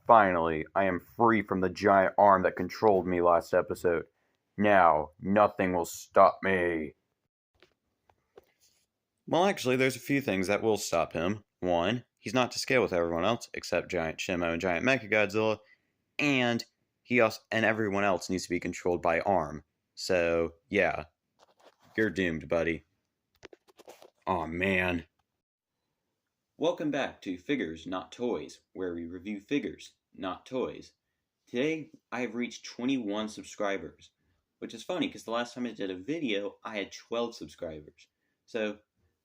Finally, I am free from the giant arm that controlled me last episode. Now, nothing will stop me. Well, actually, there's a few things that will stop him. One, he's not to scale with everyone else except Giant Shimo and Giant Mechagodzilla, and and everyone else needs to be controlled by arm. So, yeah, you're doomed, buddy. Aw, man. Welcome back to Figures, Not Toys, where we review figures, not toys. Today, I have reached 21 subscribers, which is funny because the last time I did a video, I had 12 subscribers. So,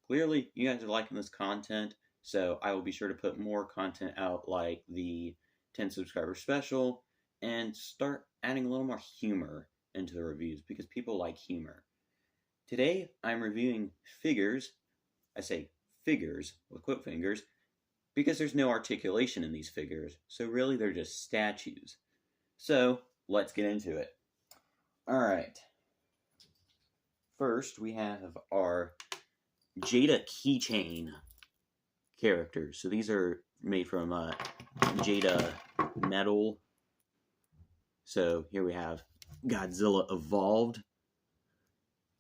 clearly, you guys are liking this content, so I will be sure to put more content out like the 10 subscriber special and start adding a little more humor into the reviews because people like humor. Today, I'm reviewing figures. I say figures with quote fingers because there's no articulation in these figures, so really they're just statues. So, let's get into it. Alright. First, we have our Jada keychain characters. So these are made from Jada metal. So here we have Godzilla Evolved,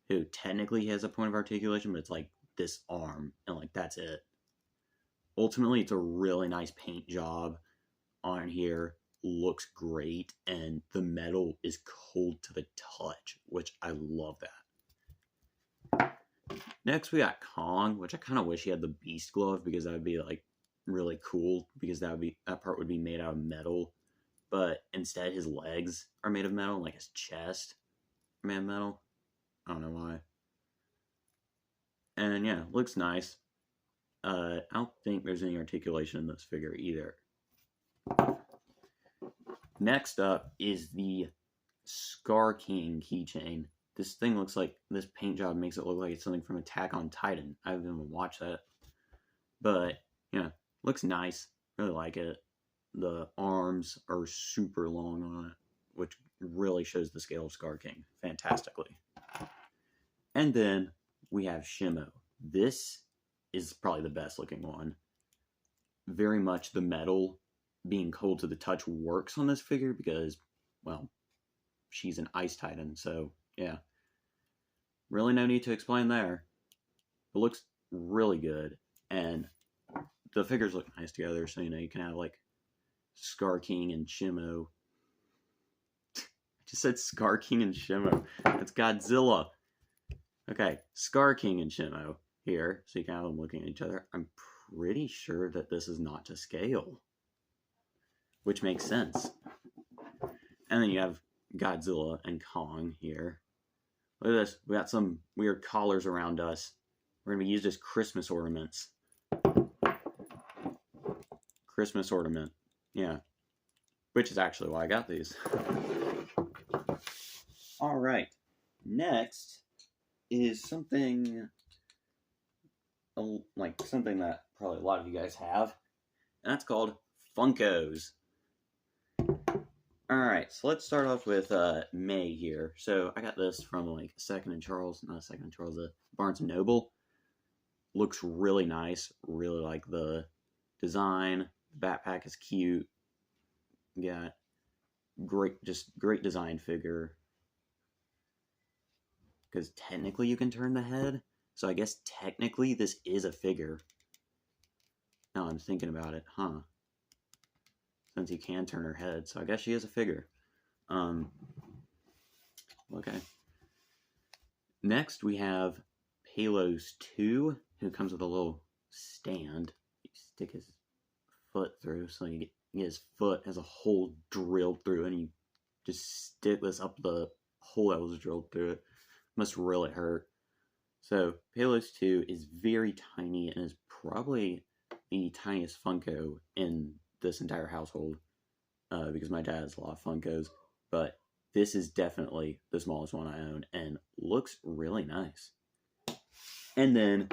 who technically has a point of articulation, but it's like this arm, and like that's it. Ultimately, it's a really nice paint job on here. Looks great, and the metal is cold to the touch, which I love that. Next, we got Kong, which I kind of wish he had the Beast Glove because that would be like really cool because that part would be made out of metal, but instead his legs are made of metal, like his chest are made of metal. I don't know why. And yeah, looks nice. I don't think there's any articulation in this figure either. Next up is the Scar King keychain. This thing looks like, this paint job makes it look like it's something from Attack on Titan. I haven't even watched that. But, yeah, looks nice. Really like it. The arms are super long on it, which really shows the scale of Scar King fantastically. And then we have Shimo. This is probably the best looking one. Very much the metal being cold to the touch works on this figure because, well, she's an Ice Titan, so yeah. Really no need to explain there. It looks really good, and the figures look nice together, so you know you can have like Scar King and Shimo. I just said Scar King and Shimo. It's Godzilla. Okay, Scar King and Shimo here, so you can have them looking at each other. I'm pretty sure that this is not to scale, which makes sense. And then you have Godzilla and Kong here. Look at this. We got some weird collars around us. We're going to be used as Christmas ornaments. Christmas ornament. Yeah. Which is actually why I got these. Alright. Next is something like something that probably a lot of you guys have. And that's called Funkos. Alright, so let's start off with May here. So I got this from like Barnes & Noble. Looks really nice. Really like the design. The backpack is cute. Got great design figure. Because technically you can turn the head. So I guess technically this is a figure. Now I'm thinking about it, huh? Since you can turn her head, so I guess she is a figure. Okay. Next we have Palos 2, who comes with a little stand. You stick his foot through, so you get his foot has a hole drilled through, and you just stick this up the hole that was drilled through it. Must really hurt. So Palos 2 is very tiny and is probably the tiniest Funko in this entire household, because my dad has a lot of Funkos, but this is definitely the smallest one I own and looks really nice. And then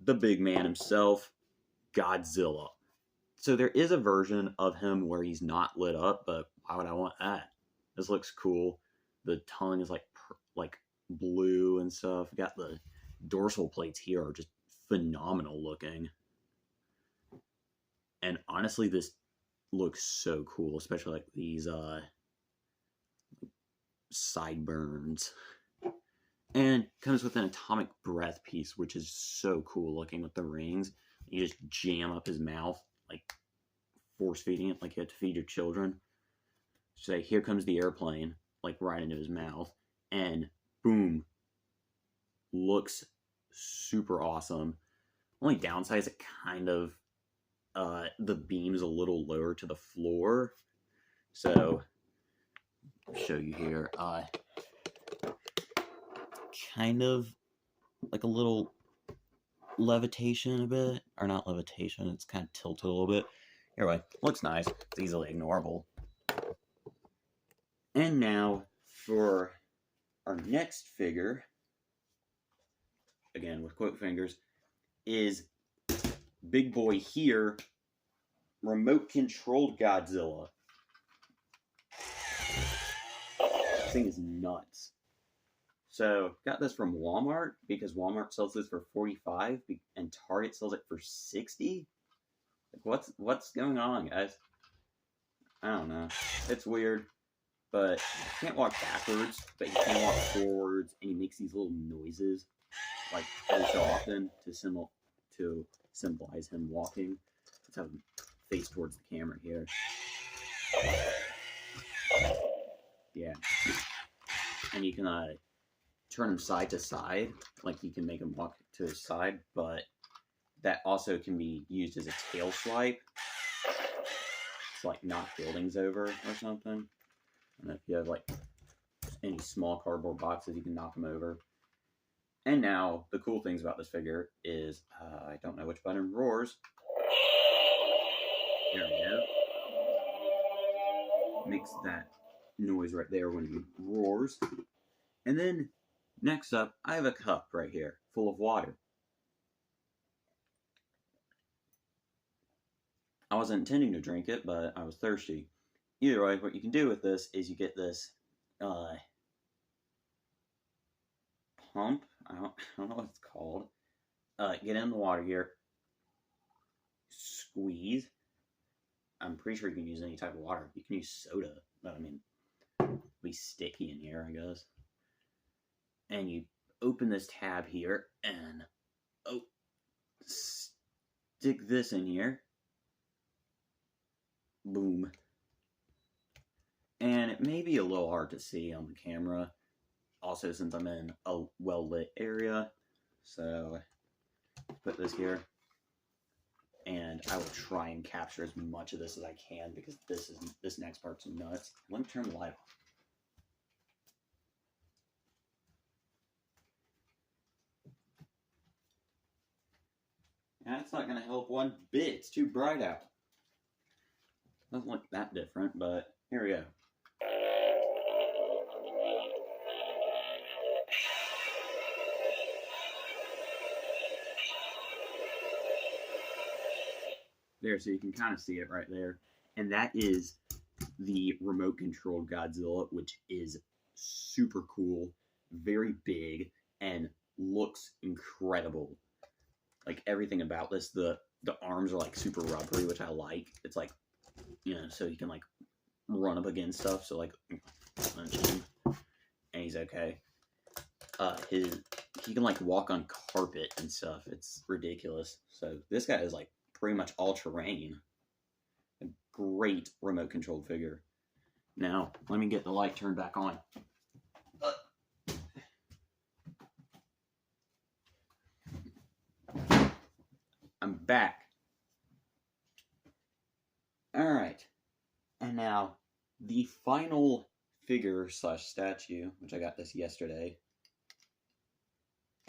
the big man himself, Godzilla. So there is a version of him where he's not lit up, but why would I want that? This looks cool. The tongue is like blue and stuff. Got the dorsal plates here are just phenomenal looking. And honestly, this looks so cool, especially like these sideburns. And comes with an atomic breath piece, which is so cool looking with the rings. You just jam up his mouth, like force feeding it, like you have to feed your children. Say, here comes the airplane, like right into his mouth, and boom, looks super awesome. Only downside is it kind of the beam is a little lower to the floor, so I'll show you here. Kind of like a little levitation a bit, or not levitation, it's kind of tilted a little bit. Anyway, looks nice. It's easily ignorable. And now for our next figure, again with quote fingers, is big boy here, remote controlled Godzilla. This thing is nuts. So got this from Walmart because Walmart sells this for $45 and Target sells it for $60. Like what's going on, guys? I don't know. It's weird, but he can't walk backwards, but he can walk forwards, and he makes these little noises like every so often to symbolize him walking. Let's have him face towards the camera here. Yeah, and you can turn him side to side, like you can make him walk to his side, but that also can be used as a tail swipe to like knock buildings over or something. And if you have like any small cardboard boxes, you can knock them over. And now the cool things about this figure is I don't know which button roars. There we go. Makes that noise right there when he roars. And then next up, I have a cup right here full of water. I wasn't intending to drink it, but I was thirsty. Either way, what you can do with this is you get this pump. I don't know what it's called. Get in the water here. Squeeze. I'm pretty sure you can use any type of water. You can use soda, but I mean, it'll be sticky in here, I guess. And you open this tab here and stick this in here. Boom. And it may be a little hard to see on the camera, also since I'm in a well-lit area. So put this here, and I will try and capture as much of this as I can because this next part's nuts. Let me turn the light off. That's not going to help one bit. It's too bright out. Doesn't look that different, but here we go. There, so you can kind of see it right there. And that is the remote controlled Godzilla, which is super cool, very big, and looks incredible. Like everything about this, the arms are like super rubbery, which I like. It's like, you know, so he can like run up against stuff. So like, punch him, and he's okay. He can like walk on carpet and stuff. It's ridiculous. So this guy is like pretty much all terrain. A great remote controlled figure. Now let me get the light turned back on. I'm back. Alright. And now, the final figure / statue, which I got this yesterday,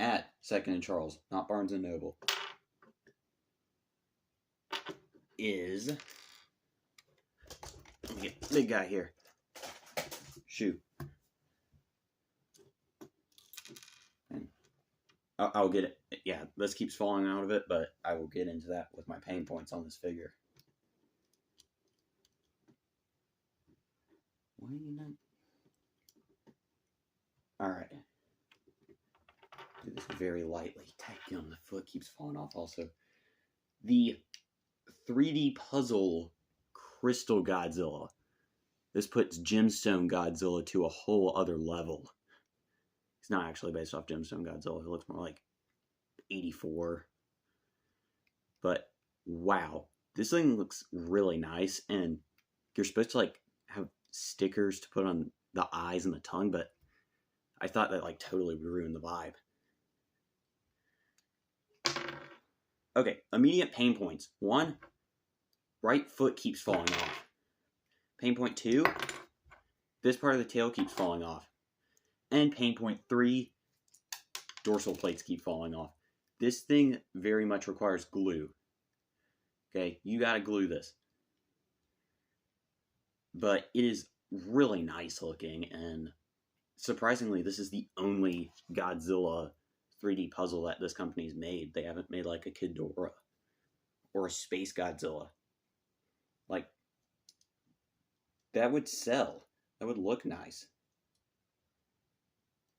at 2nd and Charles, not Barnes & Noble, is... Let me get the big guy here. Shoot. And I'll get it. Yeah, this keeps falling out of it, but I will get into that with my pain points on this figure. Why are you not? Alright. Do this very lightly. Dadgum, the foot keeps falling off also. The 3D puzzle Crystal Godzilla. This puts Gemstone Godzilla to a whole other level. It's not actually based off Gemstone Godzilla. It looks more like 84. But wow, this thing looks really nice, and you're supposed to like have stickers to put on the eyes and the tongue, but I thought that like totally ruined the vibe. Okay, immediate pain points. 1, right foot keeps falling off. Pain point 2, this part of the tail keeps falling off. And pain point 3, dorsal plates keep falling off. This thing very much requires glue. Okay, you gotta glue this. But it is really nice looking, and surprisingly, this is the only Godzilla 3D puzzle that this company's made. They haven't made like a Ghidorah or a Space Godzilla. Like, that would sell. That would look nice.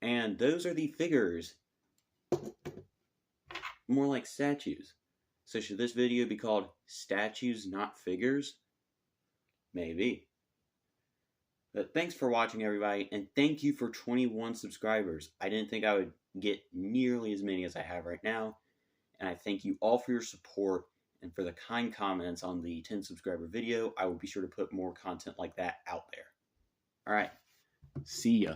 And those are the figures. More like statues. So should this video be called Statues Not Figures? Maybe. But thanks for watching, everybody, and thank you for 21 subscribers. I didn't think I would get nearly as many as I have right now, and I thank you all for your support and for the kind comments on the 10 subscriber video. I will be sure to put more content like that out there. Alright, see ya.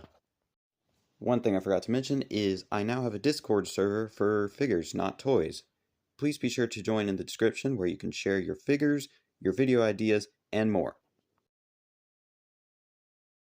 One thing I forgot to mention is I now have a Discord server for figures, not toys. Please be sure to join in the description where you can share your figures, your video ideas, and more.